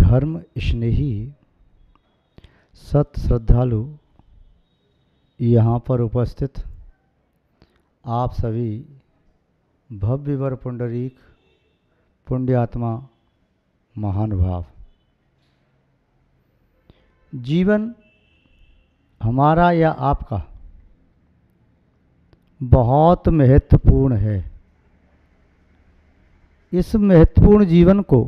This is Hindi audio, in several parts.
धर्म स्नेही सत श्रद्धालु यहाँ पर उपस्थित आप सभी भव्यवर पुंडरीक पुण्यात्मा महानुभाव, जीवन हमारा या आपका बहुत महत्वपूर्ण है। इस महत्वपूर्ण जीवन को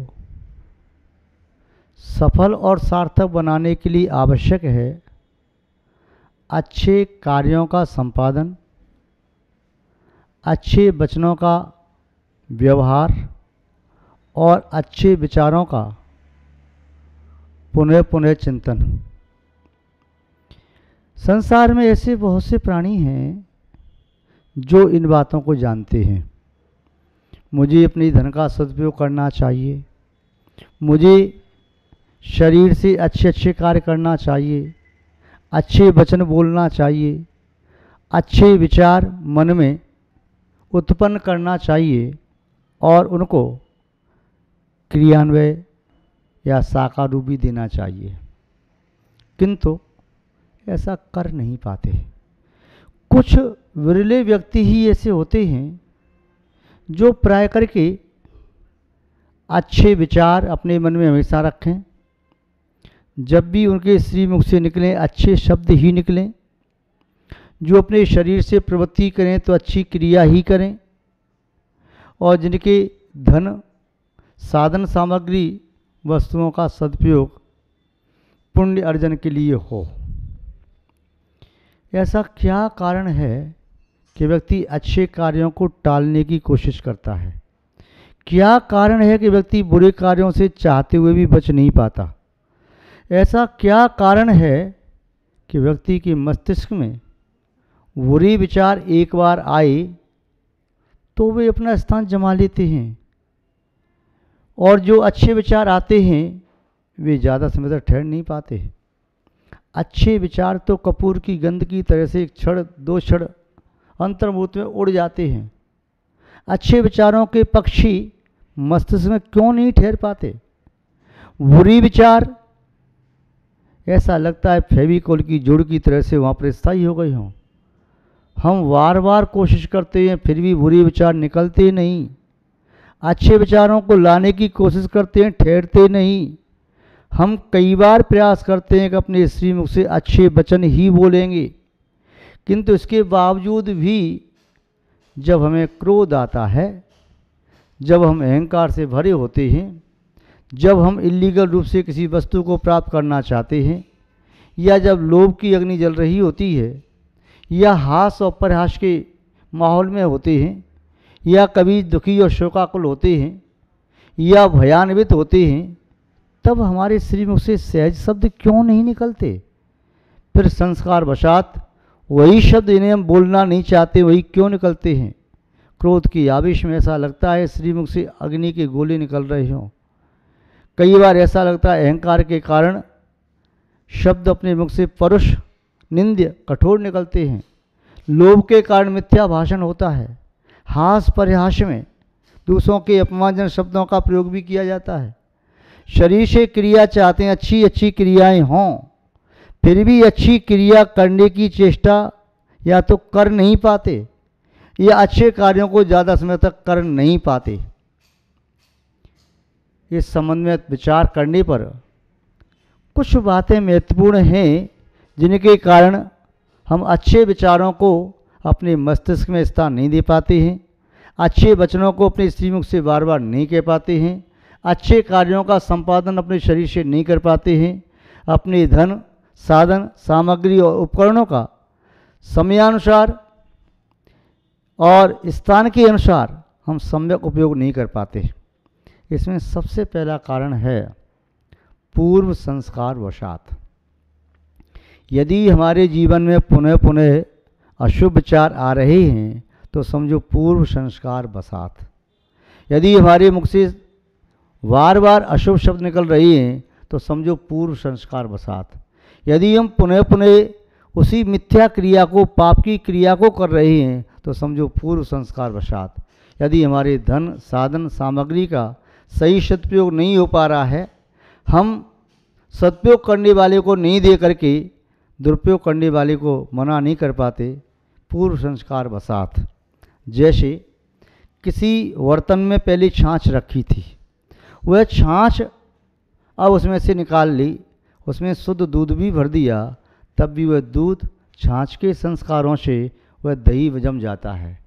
सफल और सार्थक बनाने के लिए आवश्यक है अच्छे कार्यों का संपादन, अच्छे वचनों का व्यवहार और अच्छे विचारों का पुनः पुनः चिंतन। संसार में ऐसे बहुत से प्राणी हैं जो इन बातों को जानते हैं। मुझे अपनी धन का सदुपयोग करना चाहिए, मुझे शरीर से अच्छे अच्छे कार्य करना चाहिए, अच्छे वचन बोलना चाहिए, अच्छे विचार मन में उत्पन्न करना चाहिए और उनको क्रियान्वय या साकार रूप भी देना चाहिए, किंतु ऐसा कर नहीं पाते। कुछ विरले व्यक्ति ही ऐसे होते हैं जो प्राय करके अच्छे विचार अपने मन में हमेशा रखें, जब भी उनके श्रीमुख से निकलें अच्छे शब्द ही निकलें, जो अपने शरीर से प्रवृत्ति करें तो अच्छी क्रिया ही करें, और जिनके धन साधन सामग्री वस्तुओं का सदुपयोग पुण्य अर्जन के लिए हो। ऐसा क्या कारण है कि व्यक्ति अच्छे कार्यों को टालने की कोशिश करता है? क्या कारण है कि व्यक्ति बुरे कार्यों से चाहते हुए भी बच नहीं पाता? ऐसा क्या कारण है कि व्यक्ति के मस्तिष्क में बुरे विचार एक बार आए तो वे अपना स्थान जमा लेते हैं, और जो अच्छे विचार आते हैं वे ज़्यादा समय तक ठहर नहीं पाते। अच्छे विचार तो कपूर की गंध की तरह से एक क्षण दो क्षण अंतर्मुहूर्त में उड़ जाते हैं। अच्छे विचारों के पक्षी मस्तिष्क में क्यों नहीं ठहर पाते? बुरे विचार ऐसा लगता है फेविकोल की जोड़ की तरह से वहाँ पर स्थायी हो गए हों। हम बार बार कोशिश करते हैं फिर भी बुरे विचार निकलते नहीं। अच्छे विचारों को लाने की कोशिश करते हैं, ठहरते नहीं। हम कई बार प्रयास करते हैं कि अपने श्रीमुख से अच्छे वचन ही बोलेंगे, किंतु इसके बावजूद भी जब हमें क्रोध आता है, जब हम अहंकार से भरे होते हैं, जब हम इल्लीगल रूप से किसी वस्तु को प्राप्त करना चाहते हैं, या जब लोभ की अग्नि जल रही होती है, या हास और परिहास के माहौल में होते हैं, या कभी दुखी और शोकाकुल होते हैं, या भयान्वित होते हैं, तब हमारे श्रीमुख से सहज शब्द क्यों नहीं निकलते? फिर संस्कार वशात वही शब्द इन्हें हम बोलना नहीं चाहते वही क्यों निकलते हैं? क्रोध की आवेश में ऐसा लगता है श्रीमुख से अग्नि के गोले निकल रहे हों। कई बार ऐसा लगता है अहंकार के कारण शब्द अपने मुख से परुष निंद्य कठोर निकलते हैं। लोभ के कारण मिथ्या भाषण होता है। हास परिहास में दूसरों के अपमानजनक शब्दों का प्रयोग भी किया जाता है। शरीर से क्रिया चाहते हैं, अच्छी अच्छी क्रियाएं हों, फिर भी अच्छी क्रिया करने की चेष्टा या तो कर नहीं पाते या अच्छे कार्यों को ज़्यादा समय तक कर नहीं पाते। इस संबंध में विचार करने पर कुछ बातें महत्वपूर्ण हैं जिनके कारण हम अच्छे विचारों को अपने मस्तिष्क में स्थान नहीं दे पाते हैं, अच्छे वचनों को अपने श्रीमुख से बार बार नहीं कह पाते हैं, अच्छे कार्यों का संपादन अपने शरीर से नहीं कर पाते हैं, अपने धन साधन सामग्री और उपकरणों का समयानुसार और स्थान के अनुसार हम सम्यक उपयोग नहीं कर पाते। इसमें सबसे पहला कारण है पूर्व संस्कार वशात। यदि हमारे जीवन में पुनः पुनः अशुभ विचार आ रहे हैं तो समझो पूर्व संस्कार वशात। यदि हमारे मुख से बार बार अशुभ शब्द निकल रहे हैं तो समझो पूर्व संस्कार वशात। यदि हम पुनः पुनः उसी मिथ्या क्रिया को पाप की क्रिया को कर रहे हैं तो समझो पूर्व संस्कार वशात। यदि हमारे धन साधन सामग्री का सही सदुपयोग नहीं हो पा रहा है, हम सदुपयोग करने वाले को नहीं दे करके दुरुपयोग करने वाले को मना नहीं कर पाते पूर्व संस्कार वशात। जैसे किसी बर्तन में पहले छाछ रखी थी, वह छाछ अब उसमें से निकाल ली, उसमें शुद्ध दूध भी भर दिया, तब भी वह दूध छाछ के संस्कारों से वह दही जम जाता है।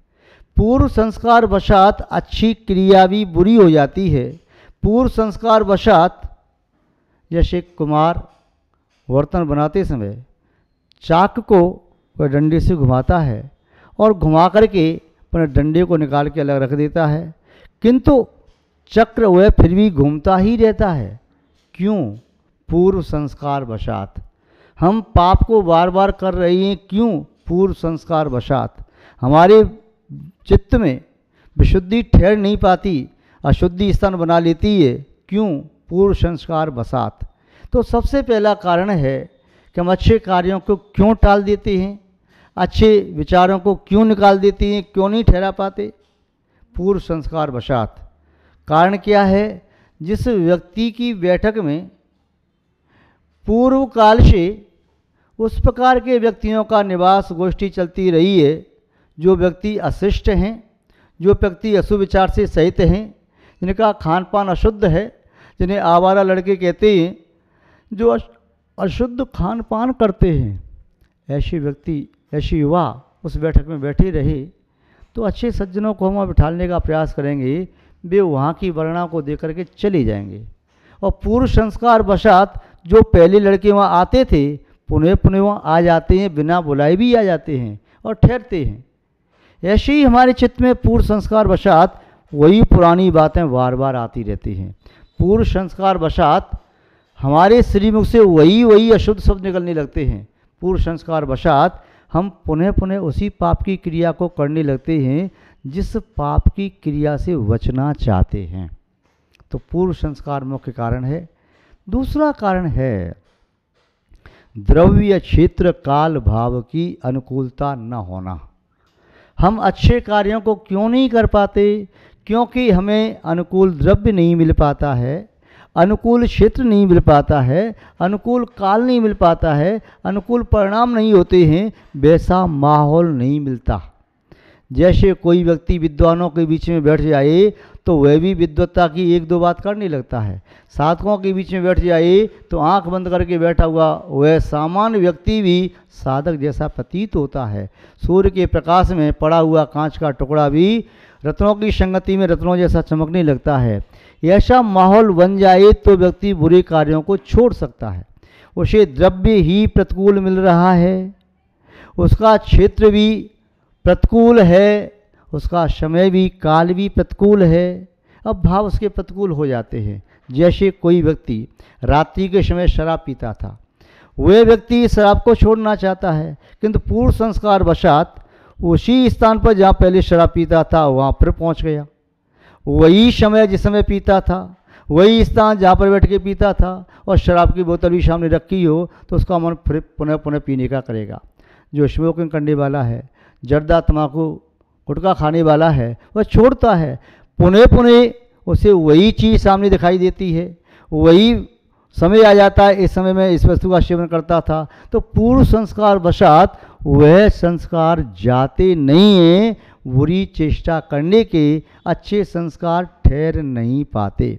पूर्व संस्कार वशात अच्छी क्रिया भी बुरी हो जाती है। पूर्व संस्कार वशात जैसे कुमार बर्तन बनाते समय चाक को वह डंडे से घुमाता है और घुमा करके अपने डंडे को निकाल के अलग रख देता है, किंतु चक्र वह फिर भी घूमता ही रहता है। क्यों? पूर्व संस्कार वशात। हम पाप को बार बार कर रहे हैं, क्यों? पूर्व संस्कार वशात। हमारे चित्त में विशुद्धि ठहर नहीं पाती, अशुद्धि स्थान बना लेती है, क्यों? पूर्व संस्कार वशात। तो सबसे पहला कारण है कि हम अच्छे कार्यों को क्यों टाल देते हैं, अच्छे विचारों को क्यों निकाल देते हैं, क्यों नहीं ठहरा पाते? पूर्व संस्कार वशात। कारण क्या है? जिस व्यक्ति की बैठक में पूर्व काल से उस प्रकार के व्यक्तियों का निवास गोष्ठी चलती रही है, जो व्यक्ति अशिष्ट हैं, जो व्यक्ति अशुभ विचार से सहित हैं, जिनका खान पान अशुद्ध है, जिन्हें आवारा लड़के कहते हैं, जो अशुद्ध खान पान करते हैं, ऐसे व्यक्ति, ऐसे युवा उस बैठक में बैठे रहे तो अच्छे सज्जनों को हम बिठाने का प्रयास करेंगे, वे वहाँ की वर्णा को देख करके चले जाएंगे। और पूर्व संस्कार वशात जो पहले लड़के वहाँ आते थे पुनः पुनः वहाँ आ जाते हैं, बिना बुलाए भी आ जाते हैं और ठहरते हैं। ऐसे ही हमारे चित्त में पूर्व संस्कार वशात वही पुरानी बातें बार बार आती रहती हैं। पूर्व संस्कार वशात हमारे श्रीमुख से वही अशुद्ध शब्द निकलने लगते हैं। पूर्व संस्कार वशात हम पुनः पुनः उसी पाप की क्रिया को करने लगते हैं जिस पाप की क्रिया से बचना चाहते हैं। तो पूर्व संस्कार मुख्य कारण है। दूसरा कारण है द्रव्य क्षेत्र काल भाव की अनुकूलता न होना। हम अच्छे कार्यों को क्यों नहीं कर पाते? क्योंकि हमें अनुकूल द्रव्य नहीं मिल पाता है, अनुकूल क्षेत्र नहीं मिल पाता है, अनुकूल काल नहीं मिल पाता है, अनुकूल परिणाम नहीं होते हैं, वैसा माहौल नहीं मिलता। जैसे कोई व्यक्ति विद्वानों के बीच में बैठ जाए तो वह भी विद्वत्ता की एक दो बात करने लगता है। साधकों के बीच में बैठ जाए तो आंख बंद करके बैठा हुआ वह सामान्य व्यक्ति भी साधक जैसा प्रतीत होता है। सूर्य के प्रकाश में पड़ा हुआ कांच का टुकड़ा भी रत्नों की संगति में रत्नों जैसा चमकने लगता है। ऐसा माहौल बन जाए तो व्यक्ति बुरे कार्यों को छोड़ सकता है। उसे द्रव्य ही प्रतिकूल मिल रहा है, उसका क्षेत्र भी प्रतिकूल है, उसका समय भी काल भी प्रतिकूल है। अब भाव उसके प्रतिकूल हो जाते हैं। जैसे कोई व्यक्ति रात्रि के समय शराब पीता था, वह व्यक्ति शराब को छोड़ना चाहता है, किंतु पूर्व संस्कार वशात उसी स्थान पर जहाँ पहले शराब पीता था वहाँ पर पहुँच गया। वही समय जिस समय पीता था, वही स्थान जहाँ पर बैठ के पीता था और शराब की बोतल भी सामने रखी हो तो उसका मन फिर पुनः पुनः पीने का करेगा। जो स्मोकिंग करने वाला है, जर्दा तम्बाकू गुटखा खाने वाला है, वह छोड़ता है, पुनः पुनः उसे वही चीज़ सामने दिखाई देती है, वही समय आ जाता है, इस समय में इस वस्तु का सेवन करता था। तो पूर्व संस्कार वशात वह संस्कार जाते नहीं हैं, बुरी चेष्टा करने के अच्छे संस्कार ठहर नहीं पाते।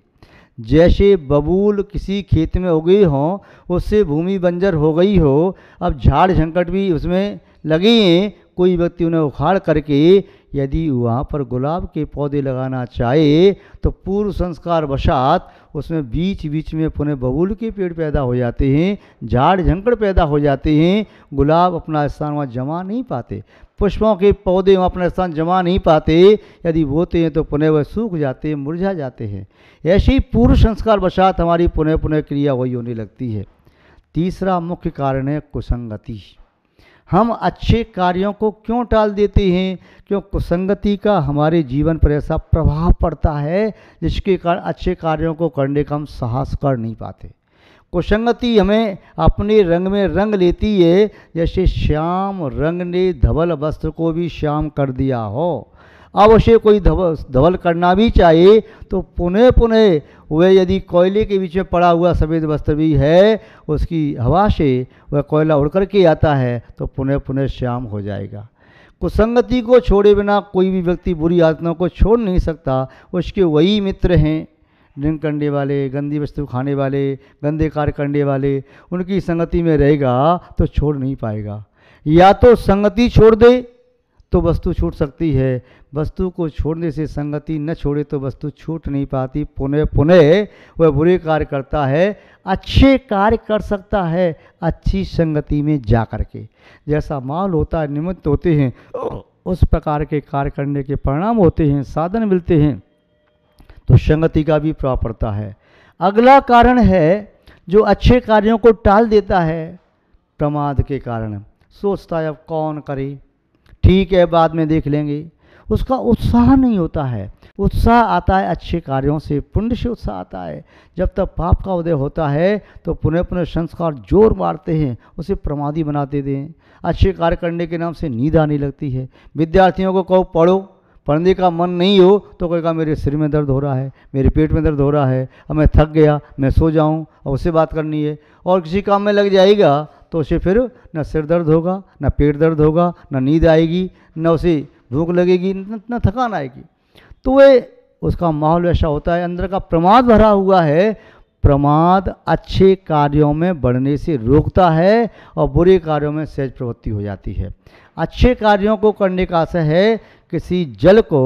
जैसे बबूल किसी खेत में उगे हों, उससे भूमि बंजर हो गई हो, अब झाड़ झंकट भी उसमें लगे हैं, कोई व्यक्ति उन्हें उखाड़ करके यदि वहाँ पर गुलाब के पौधे लगाना चाहे तो पूर्व संस्कार वशात उसमें बीच बीच में पुनः बबूल के पेड़ पैदा हो जाते हैं, झाड़ झंकड़ पैदा हो जाते हैं, गुलाब अपना स्थान वहाँ जमा नहीं पाते, पुष्पों के पौधे वहाँ अपना स्थान जमा नहीं पाते, यदि बोते हैं तो पुनः वह सूख जाते हैं, मुरझा जाते हैं। ऐसे ही पूर्व संस्कार वशात हमारी पुनः पुनः क्रिया वही होने लगती है। तीसरा मुख्य कारण है कुसंगति। हम अच्छे कार्यों को क्यों टाल देते हैं? क्यों कुसंगति का हमारे जीवन पर ऐसा प्रभाव पड़ता है जिसके कारण अच्छे कार्यों को करने का हम साहस कर नहीं पाते। कुसंगति हमें अपने रंग में रंग लेती है, जैसे श्याम रंग ने धवल वस्त्र को भी श्याम कर दिया हो। अब उसे कोई धवल करना भी चाहे तो पुनः पुनः वह यदि कोयले के बीच में पड़ा हुआ सफ़ेद वस्त्र भी है, उसकी हवा से वह कोयला उड़ कर के आता है तो पुनः पुनः श्याम हो जाएगा। कुसंगति को छोड़े बिना कोई भी व्यक्ति बुरी आदतों को छोड़ नहीं सकता। उसके वही मित्र हैं ड्रिंक करने वाले, गंदी वस्तु खाने वाले, गंदे कार्य करने वाले, उनकी संगति में रहेगा तो छोड़ नहीं पाएगा। या तो संगति छोड़ दे तो वस्तु छूट सकती है, वस्तु को छोड़ने से संगति न छोड़े तो वस्तु छूट नहीं पाती। पुनः पुनः वह बुरे कार्य करता है, अच्छे कार्य कर सकता है अच्छी संगति में जा कर के। जैसा माल होता है, निमित्त होते हैं, उस प्रकार के कार्य करने के परिणाम होते हैं, साधन मिलते हैं, तो संगति का भी प्रभाव पड़ता है। अगला कारण है जो अच्छे कार्यों को टाल देता है, प्रमाद के कारण। सोचता है अब कौन करे, ठीक है बाद में देख लेंगे। उसका उत्साह नहीं होता है। उत्साह आता है अच्छे कार्यों से, पुण्य से उत्साह आता है। जब तक पाप का उदय होता है तो पुनः पुनः संस्कार जोर मारते हैं, उसे प्रमादी बना देते हैं। अच्छे कार्य करने के नाम से नींद आने लगती है। विद्यार्थियों को कहो पढ़ो, पढ़ने का मन नहीं हो तो कहेगा मेरे सिर में दर्द हो रहा है, मेरे पेट में दर्द हो रहा है, अब मैं थक गया, मैं सो जाऊं, और उससे बात करनी है। और किसी काम में लग जाएगा तो उसे फिर न सिर दर्द होगा, न पेट दर्द होगा, न नींद आएगी, न उसे भूख लगेगी, न थकान आएगी। तो वह उसका माहौल ऐसा होता है, अंदर का प्रमाद भरा हुआ है। प्रमाद अच्छे कार्यों में बढ़ने से रोकता है और बुरे कार्यों में सहज प्रवृत्ति हो जाती है। अच्छे कार्यों को करने का आशय है किसी जल को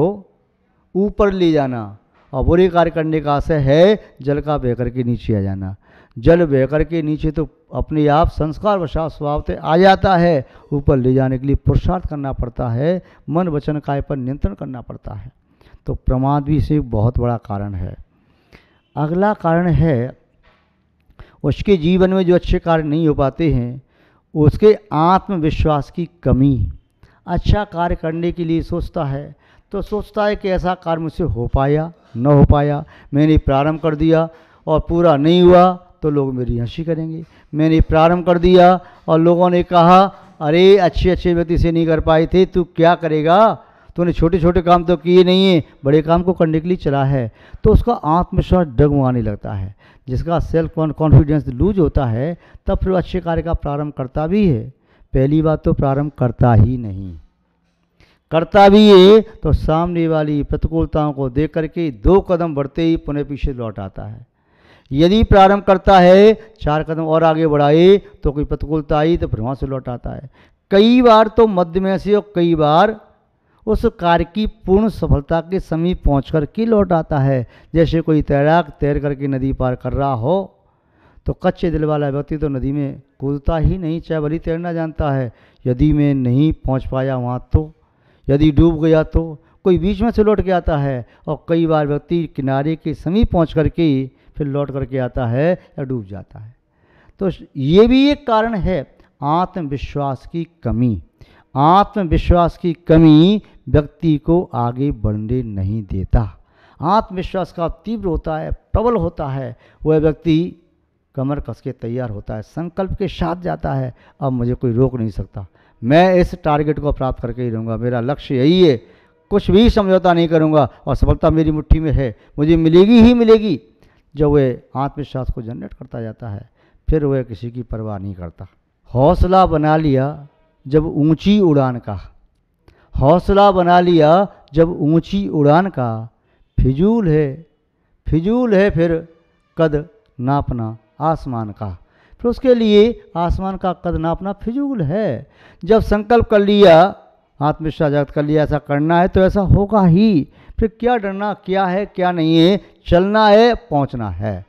ऊपर ले जाना, और बुरे कार्य करने का आशय है जल का बह कर के नीचे आ जाना। जल बह कर के नीचे तो अपने आप संस्कार वशात स्वभाव से आ जाता है, ऊपर ले जाने के लिए पुरुषार्थ करना पड़ता है, मन वचन काय पर नियंत्रण करना पड़ता है। तो प्रमाद भी इसे बहुत बड़ा कारण है। अगला कारण है उसके जीवन में जो अच्छे कार्य नहीं हो पाते हैं, उसके आत्मविश्वास की कमी। अच्छा कार्य करने के लिए सोचता है तो सोचता है कि ऐसा कार्य मुझसे हो पाया न हो पाया, मैंने प्रारंभ कर दिया और पूरा नहीं हुआ तो लोग मेरी हंसी करेंगे। मैंने प्रारंभ कर दिया और लोगों ने कहा अरे अच्छे अच्छे व्यक्ति से नहीं कर पाए थे, तू क्या करेगा, तूने छोटे छोटे काम तो किए नहीं है, बड़े काम को करने के लिए चला है। तो उसका आत्मविश्वास डगमगाने लगता है। जिसका सेल्फ कॉन्फिडेंस लूज होता है तब फिर अच्छे कार्य का प्रारंभ करता भी है, पहली बात तो प्रारंभ करता ही नहीं, करता भी है तो सामने वाली प्रतिकूलताओं को देख करके 2 कदम बढ़ते ही पुनः पीछे लौट आता है। यदि प्रारंभ करता है 4 कदम और आगे बढ़ाए तो कोई प्रतिकूलता आई तो फिर वहाँ से लौट आता है। कई बार तो मध्य में से और कई बार उस कार्य की पूर्ण सफलता के समीप पहुँच कर के लौट आता है। जैसे कोई तैराक तैर करके नदी पार कर रहा हो तो कच्चे दिल वाला व्यक्ति तो नदी में कूदता ही नहीं, चाहे भली तैरना जानता है। यदि मैं नहीं पहुँच पाया वहाँ तो, यदि डूब गया तो, कोई बीच में से लौट के आता है। और कई बार व्यक्ति किनारे के समीप पहुँच करके फिर लौट करके आता है या डूब जाता है। तो ये भी एक कारण है आत्मविश्वास की कमी। आत्मविश्वास की कमी व्यक्ति को आगे बढ़ने नहीं देता। आत्मविश्वास का तीव्र होता है, प्रबल होता है, वह व्यक्ति कमर कस के तैयार होता है, संकल्प के साथ जाता है अब मुझे कोई रोक नहीं सकता, मैं इस टारगेट को प्राप्त करके ही रहूँगा, मेरा लक्ष्य यही है, कुछ भी समझौता नहीं करूँगा और सफलता मेरी मुट्ठी में है, मुझे मिलेगी ही मिलेगी। जब वह आत्मविश्वास को जनरेट करता जाता है फिर वह किसी की परवाह नहीं करता। हौसला बना लिया जब ऊंची उड़ान का, हौसला बना लिया जब ऊंची उड़ान का, फिजूल है फिर कद नापना आसमान का। फिर उसके लिए आसमान का कद नापना फिजूल है। जब संकल्प कर लिया, आत्मविश्वास जागृत कर लिया ऐसा करना है तो ऐसा होगा ही, फिर क्या डरना, क्या है क्या नहीं है, चलना है, पहुंचना है,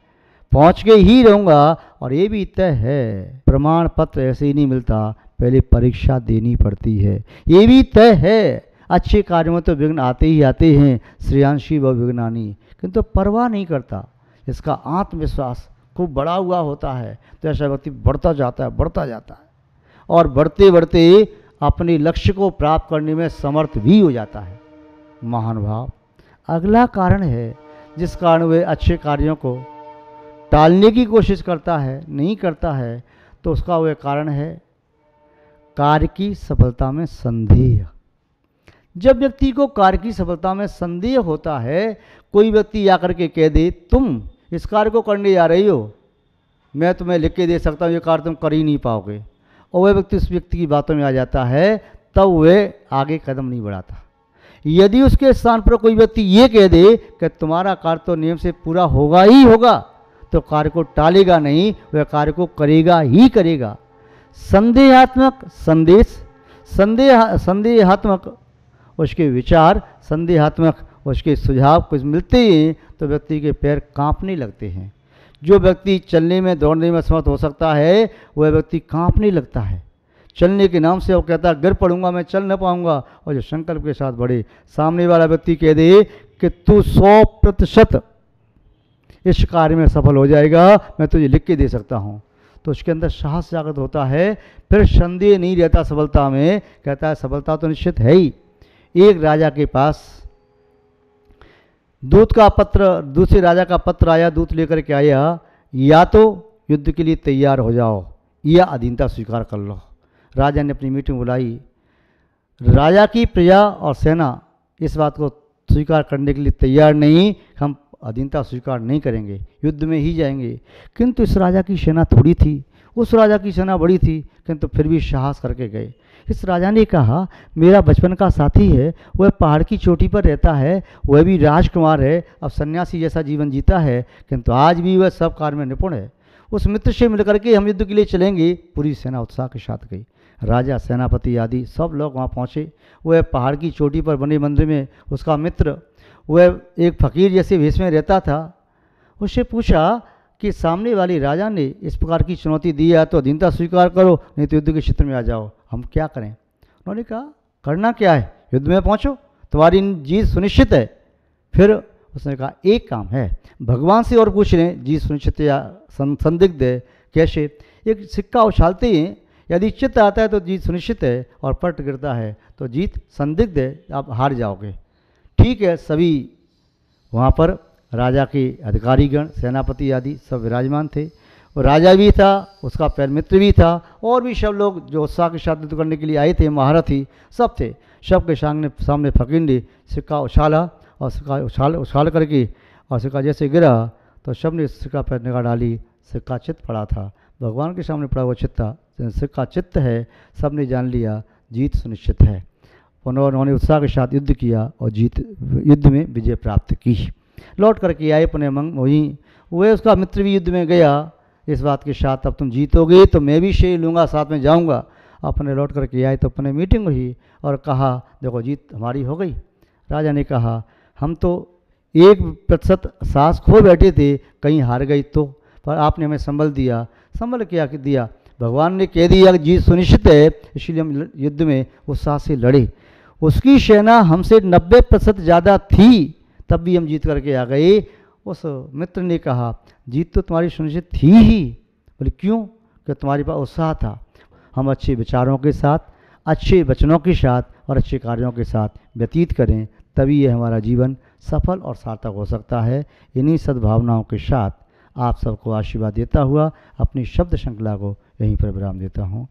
पहुंच के ही रहूँगा। और ये भी तय है प्रमाण पत्र ऐसे ही नहीं मिलता, पहले परीक्षा देनी पड़ती है, ये भी तय है। अच्छे कार्यों में तो विघ्न आते ही आते हैं, श्रेयांशी व विघ्नानी, किंतु परवाह नहीं करता। इसका आत्मविश्वास खूब बढ़ा हुआ होता है तो ऐसा व्यक्ति बढ़ता जाता है और बढ़ते बढ़ते अपने लक्ष्य को प्राप्त करने में समर्थ भी हो जाता है। महानुभाव, अगला कारण है जिस कारण वे अच्छे कार्यों को टालने की कोशिश करता है, नहीं करता है, तो उसका वह कारण है कार्य की सफलता में संदेह। जब व्यक्ति को कार्य की सफलता में संदेह होता है, कोई व्यक्ति आकर के कह दे तुम इस कार्य को करने जा रही हो, मैं तुम्हें लिख के दे सकता हूँ, ये कार्य तुम कर ही नहीं पाओगे। और वह व्यक्ति उस व्यक्ति की बातों में आ जाता है, तब वह आगे कदम नहीं बढ़ाता। यदि उसके स्थान पर कोई व्यक्ति ये कह दे कि तुम्हारा कार्य तो नियम से पूरा होगा ही होगा, तो कार्य को टालेगा नहीं, वह कार्य को करेगा ही करेगा। संदेहात्मक संदेश, संदेहात्मक उसके विचार, संदेहात्मक उसके सुझाव कुछ मिलते ही तो व्यक्ति के पैर कांपने लगते हैं। जो व्यक्ति चलने में दौड़ने में समर्थ हो सकता है, वह व्यक्ति कांपने लगता है। चलने के नाम से वो कहता है गिर पड़ूंगा, मैं चल न पाऊंगा। और जो संकल्प के साथ बढ़े, सामने वाला व्यक्ति कह दे कि तू 100% इस कार्य में सफल हो जाएगा, मैं तुझे लिख के दे सकता हूँ, तो उसके अंदर साहस जागृत होता है। फिर संदेह नहीं रहता सफलता में, कहता है सफलता तो निश्चित है ही। एक राजा के पास दूत का पत्र, दूसरे राजा का पत्र आया, दूत लेकर के आया, या तो युद्ध के लिए तैयार हो जाओ या अधीनता स्वीकार कर लो। राजा ने अपनी मीटिंग बुलाई। राजा की प्रजा और सेना इस बात को स्वीकार करने के लिए तैयार नहीं, हम अधीनता स्वीकार नहीं करेंगे, युद्ध में ही जाएंगे। किंतु इस राजा की सेना थोड़ी थी, उस राजा की सेना बड़ी थी, किंतु फिर भी साहस करके गए। इस राजा ने कहा मेरा बचपन का साथी है, वह पहाड़ की चोटी पर रहता है, वह भी राजकुमार है, अब सन्यासी जैसा जीवन जीता है, किंतु आज भी वह सब कार्य में निपुण है। उस मित्र से मिलकर के हम युद्ध के लिए चलेंगे। पूरी सेना उत्साह के साथ गई। राजा, सेनापति आदि सब लोग वहाँ पहुँचे। वह पहाड़ की चोटी पर बने मंदिर में उसका मित्र, वह एक फकीर जैसे वेश में रहता था, उससे पूछा कि सामने वाले राजा ने इस प्रकार की चुनौती दी है, तो अधीनता स्वीकार करो, नहीं तो युद्ध के क्षेत्र में आ जाओ, हम क्या करें। उन्होंने कहा करना क्या है, युद्ध में पहुँचो, तुम्हारी जीत सुनिश्चित है। फिर उसने कहा एक काम है, भगवान से और पूछ लें, जीत सुनिश्चित या संदिग्ध है। कैसे? एक सिक्का उछालते ही यदि चित्त आता है तो जीत सुनिश्चित है, और पट गिरता है तो जीत संदिग्ध है, आप हार जाओगे। ठीक है, सभी वहाँ पर राजा के अधिकारीगण, सेनापति आदि सब विराजमान थे। और राजा भी था, उसका पैर मित्र भी था, और भी सब लोग जो उत्साह के साथ युद्ध करने के लिए आए थे, महारथी सब थे। सबके सामने फकीर ने सिक्का उछाला, और सिक्का उछाल करके और सिक्का जैसे गिरा तो सब ने सिक्का पर निगाह डाली, सिक्का चित्त पड़ा था, भगवान के सामने पड़ा हुआ सिक्का चित्त है। सब ने जान लिया जीत सुनिश्चित है। उन्होंने उत्साह के साथ युद्ध किया और युद्ध में विजय प्राप्त की। लौट करके आए पुनः वहीं, वह उसका मित्र भी युद्ध में गया इस बात के साथ, अब तुम जीतोगे तो मैं भी शेर लूँगा, साथ में जाऊँगा। अपने लौट करके आए तो अपने मीटिंग हुई और कहा देखो जीत हमारी हो गई। राजा ने कहा हम तो 1% साहस खो बैठे थे, कहीं हार गई तो, पर आपने हमें संबल दिया। संबल क्या दिया? भगवान ने कह दिया कि जीत सुनिश्चित है, इसलिए हम युद्ध में उत्साह से लड़े। उसकी सेना हमसे 90% ज़्यादा थी, तब भी हम जीत करके आ गए। उस मित्र ने कहा जीत तो तुम्हारी सुनिश्चित थी ही। बोले क्यों? कि तुम्हारे पास उत्साह था। हम अच्छे विचारों के साथ, अच्छे वचनों के साथ और अच्छे कार्यों के साथ व्यतीत करें, तभी ये हमारा जीवन सफल और सार्थक हो सकता है। इन्हीं सद्भावनाओं के साथ आप सबको आशीर्वाद देता हुआ अपनी शब्द श्रृंखला को यहीं पर विराम देता हूँ।